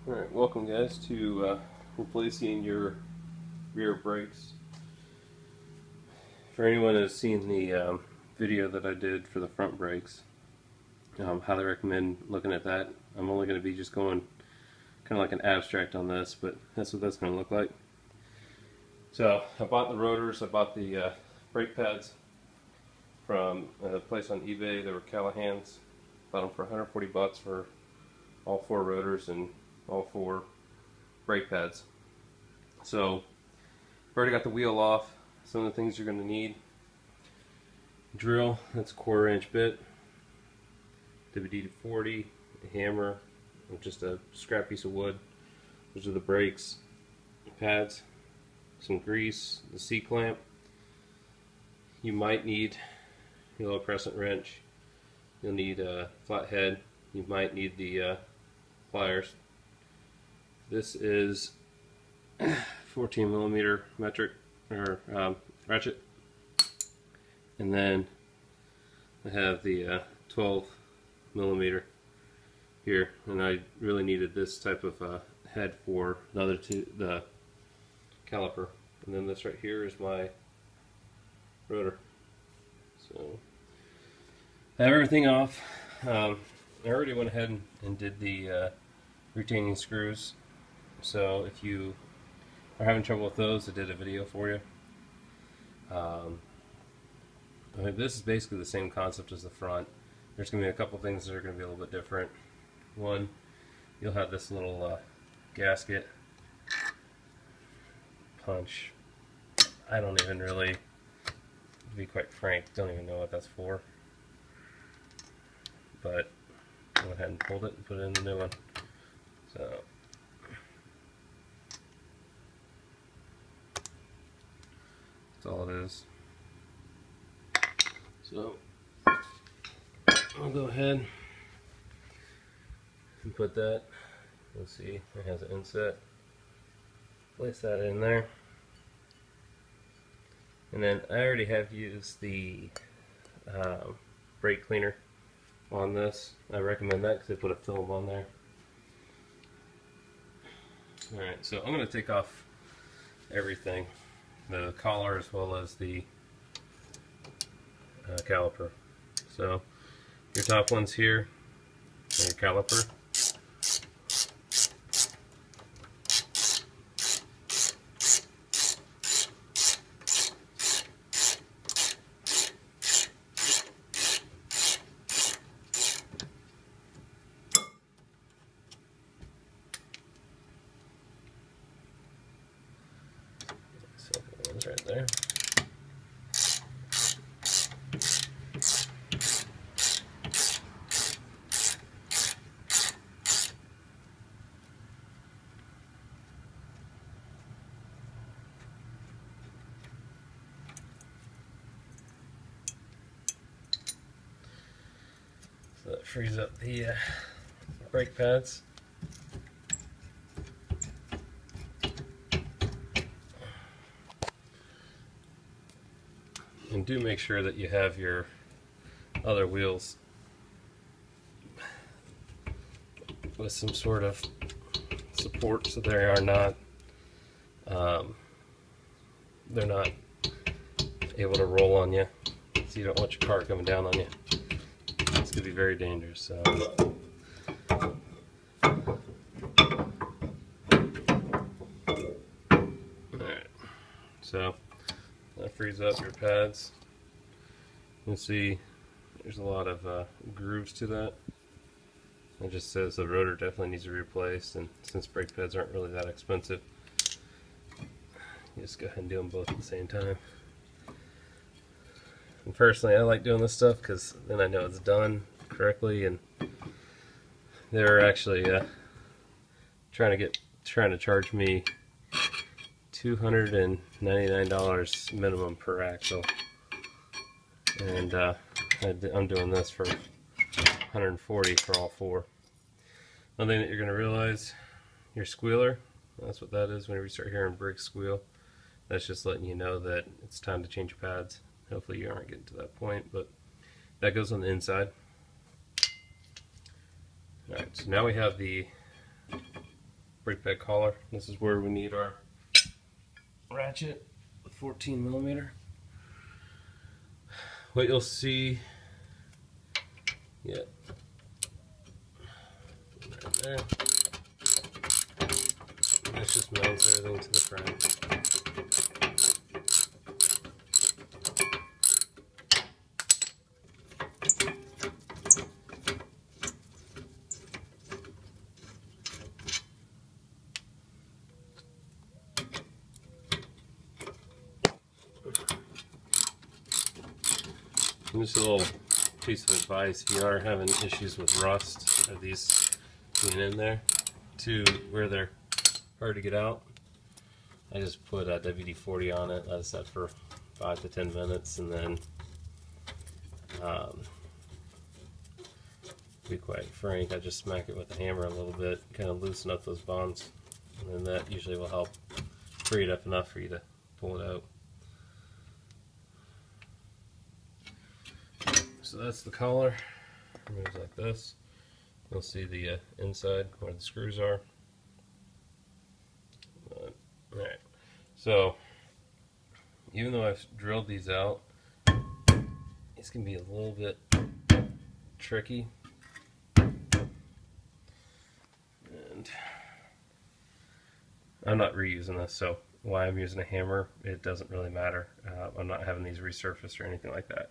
Alright, welcome guys to replacing your rear brakes. For anyone who's seen the video that I did for the front brakes, highly recommend looking at that. I'm only going to be just going kind of like an abstract on this, but that's what that's going to look like. So I bought the rotors, I bought the brake pads from a place on eBay. They were Callahan's. Bought them for 140 bucks for all four rotors and all four brake pads. So I've already got the wheel off. Some of the things you're going to need: drill, that's a 1/4 inch bit, WD-40, a hammer, and just a scrap piece of wood. Those are the brakes, pads, some grease, the C-clamp. You might need a little crescent wrench. You'll need a flat head. You might need the pliers. This is 14mm metric or ratchet, and then I have the 12mm here, and I really needed this type of head for the caliper. And then this right here is my rotor. So I have everything off. I already went ahead and did the retaining screws. So if you are having trouble with those, I did a video for you. I mean, this is basically the same concept as the front. There's going to be a couple things that are going to be a little bit different. One, you'll have this little gasket punch. I don't even really, to be quite frank, don't even know what that's for. But I went ahead and pulled it and put it in the new one. So that's all it is. So I'll go ahead and put that. Let's see, it has an inset. Place that in there. And then I already have used the brake cleaner on this. I recommend that because they put a film on there. Alright, so I'm going to take off everything, the collar as well as the caliper. So your top one's here, and your caliper. Second one's right there. So that frees up the brake pads. And do make sure that you have your other wheels with some sort of support, so they are not they're not able to roll on you. So you don't want your car coming down on you. This could be very dangerous. So alright, so that frees up your pads. You'll see there's a lot of grooves to that. It just says the rotor definitely needs to be replaced, and since brake pads aren't really that expensive, you just go ahead and do them both at the same time. And personally, I like doing this stuff because then I know it's done correctly, and they're actually trying to charge me $299 minimum per axle, and I'm doing this for $140 for all four. One thing that you're going to realize, your squealer, that's what that is. Whenever you start hearing brakes squeal, that's just letting you know that it's time to change your pads. Hopefully you aren't getting to that point, but that goes on the inside. Alright, so now we have the brake pad collar. This is where we need our ratchet with 14 millimeter. What you'll see, yeah, right there. This just mounts everything to the frame. And just a little piece of advice: if you are having issues with rust, or these being in there to where they're hard to get out, I just put a WD-40 on it, let it set for 5 to 10 minutes, and then to be quite frank, I just smack it with a hammer a little bit, kind of loosen up those bonds, and then that usually will help free it up enough for you to pull it out. So that's the collar. It moves like this. You'll see the inside where the screws are. Alright, so even though I've drilled these out, it's going to be a little bit tricky. And I'm not reusing this, so why I'm using a hammer, it doesn't really matter. I'm not having these resurfaced or anything like that.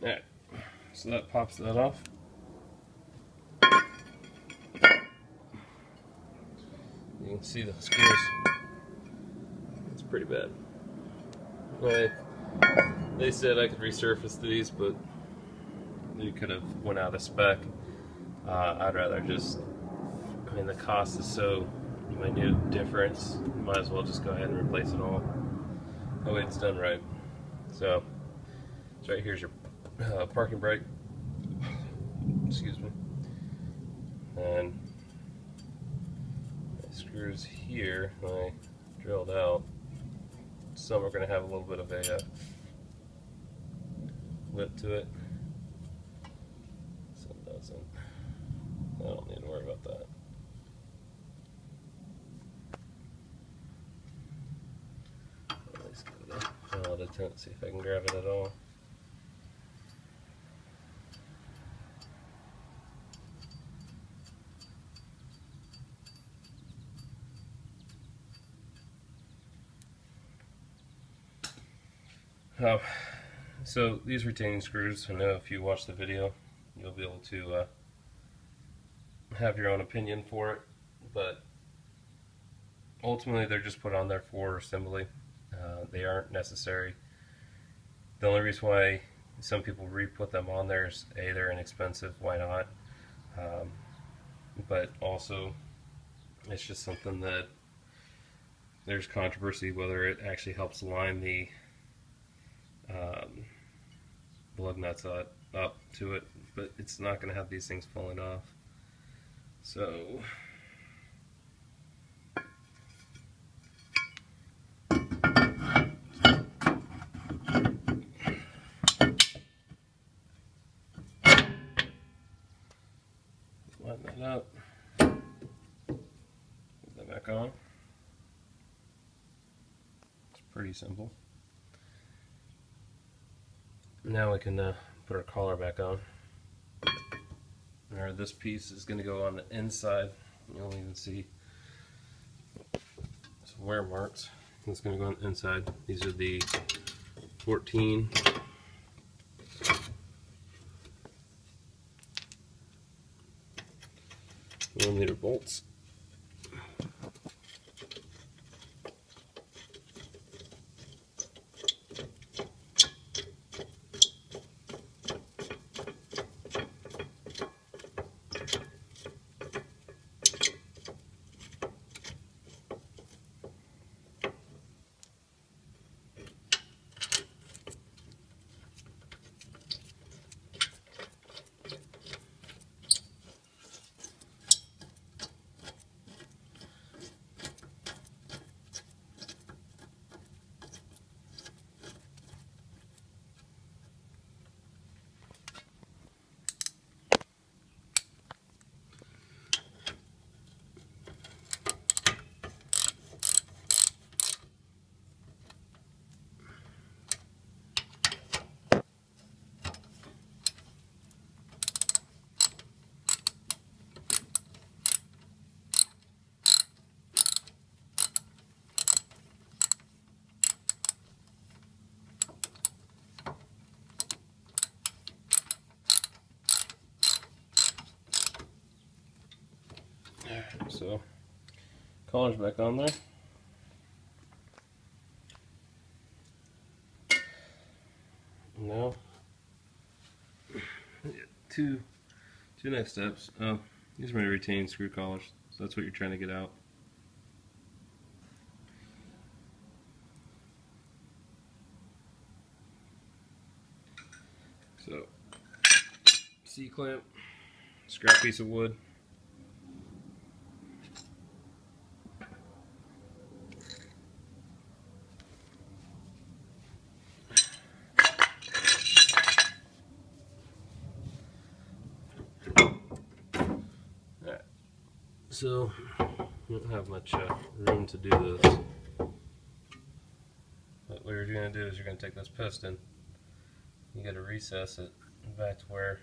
Alright, so that pops that off. You can see the screws. It's pretty bad. They said I could resurface these, but you could have went out of spec. I'd rather just, I mean, the cost is so minute difference, you might as well just go ahead and replace it all. That way it's done right. So, right here's your parking brake. Excuse me. And the screws here, I drilled out. Some are going to have a little bit of a lip to it. Some doesn't. I don't need to worry about that. At least give it a solid attempt, see if I can grab it at all. So these retaining screws, I know if you watch the video, you'll be able to have your own opinion for it, but ultimately they're just put on there for assembly. They aren't necessary. The only reason why some people re-put them on there is A, they're inexpensive, why not? But also it's just something that there's controversy whether it actually helps line the lug nuts up to it, but it's not going to have these things falling off. So line that up, put that back on. It's pretty simple. Now we can put our collar back on. This piece is going to go on the inside. You'll even see some wear marks. It's going to go on the inside. These are the 14 millimeter bolts. So collar's back on there. Now, two next steps. These are my retaining screw collars, so that's what you're trying to get out. So, C-clamp, scrap piece of wood. Alright, so you don't have much room to do this. But what you're going to do is you're going to take this piston, you got to recess it back to where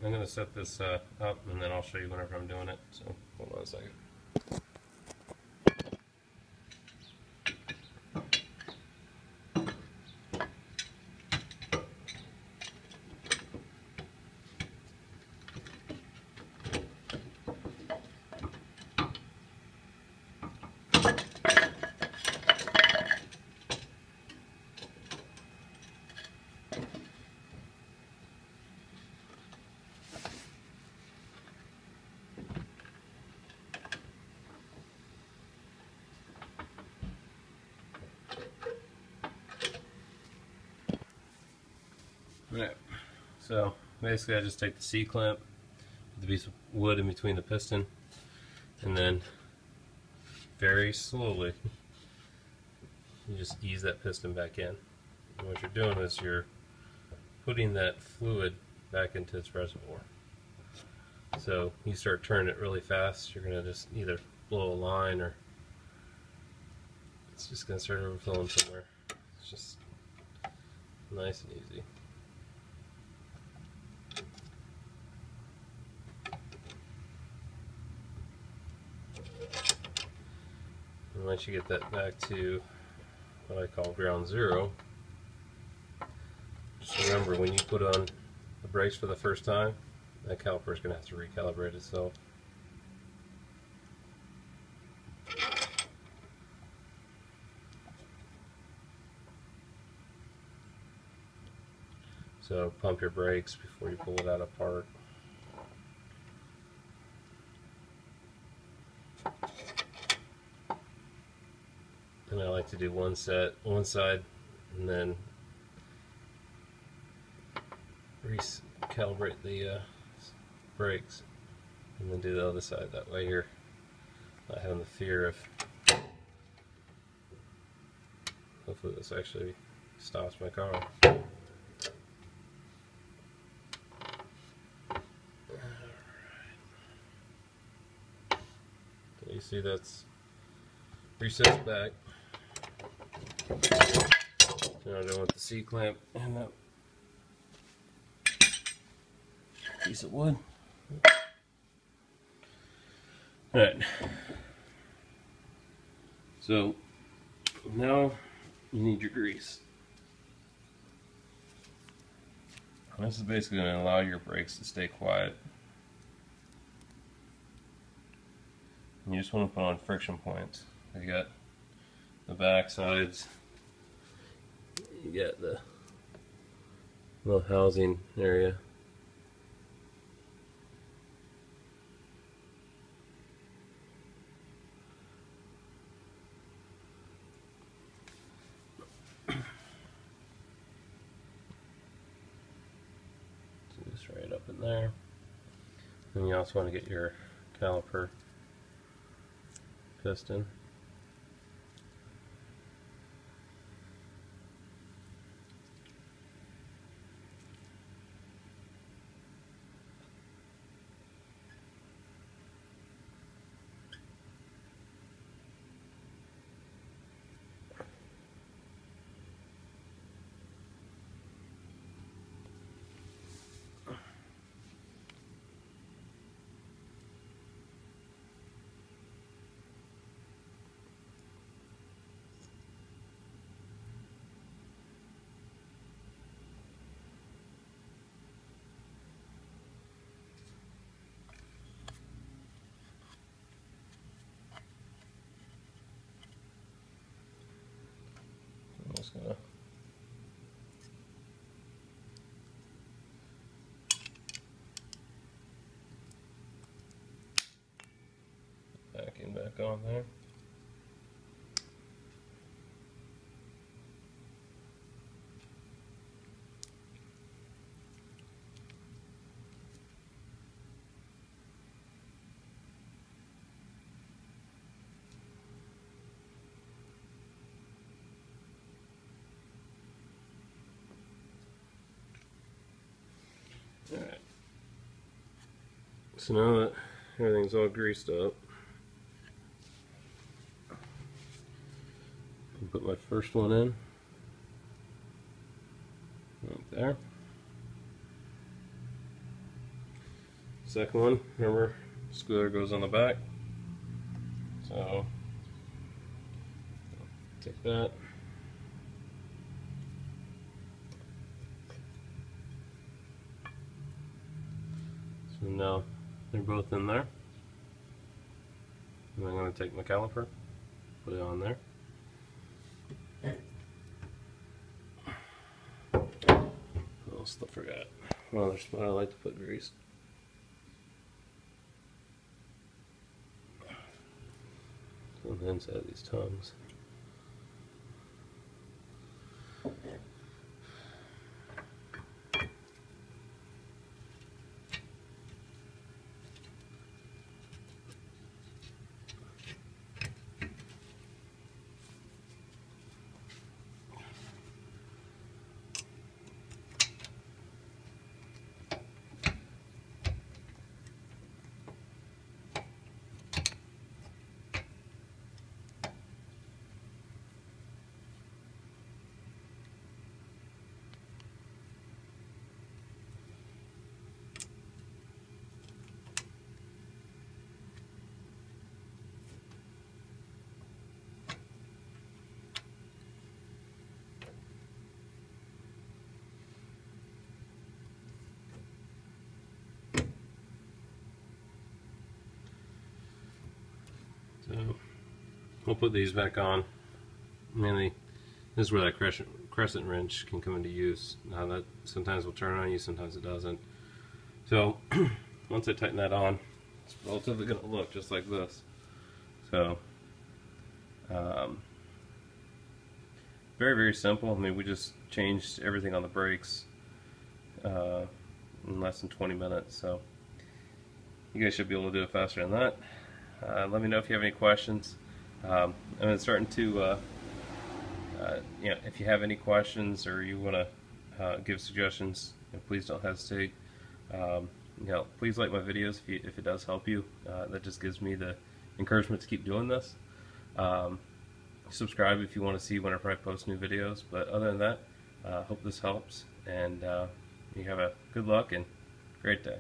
I'm going to set this up and then I'll show you whenever I'm doing it. So hold on a second. Alright, so basically I just take the C-clamp, the piece of wood in between the piston, and then very slowly you just ease that piston back in. And what you're doing is you're putting that fluid back into its reservoir. So you start turning it really fast, you're going to just either blow a line or it's just going to start overflowing somewhere. It's just nice and easy. And once you get that back to what I call ground zero, just remember when you put on the brakes for the first time, that caliper is going to have to recalibrate itself. So pump your brakes before you pull it out apart. And I like to do one side, and then recalibrate the brakes, and then do the other side. That way you're not having the fear of. Hopefully this actually stops my car. So you see that's recessed back. Now I'm done with the C-clamp and that piece of wood. Alright. So now you need your grease. This is basically going to allow your brakes to stay quiet. And you just want to put on friction points. You got the back sides, you got the little housing area. So just right up in there. And you also want to get your caliper piston. just gonna backing back on there. Alright, so now that everything's all greased up, I'll put my first one in, right there. Second one, remember, squealer goes on the back, so take that. So now they're both in there. And I'm going to take my caliper, put it on there. What else I forgot? One other spot I like to put grease. On the inside of these tongues. So we'll put these back on. Mainly, this is where that crescent wrench can come into use. Now that sometimes will turn on you, sometimes it doesn't. So once I tighten that on, it's relatively going to look just like this. So very, very simple. I mean, we just changed everything on the brakes in less than 20 minutes. So you guys should be able to do it faster than that. Let me know if you have any questions. I'm starting to, if you have any questions or you want to give suggestions, please don't hesitate. Please like my videos if it does help you. That just gives me the encouragement to keep doing this. Subscribe if you want to see whenever I post new videos. But other than that, hope this helps, and you have a good luck and great day.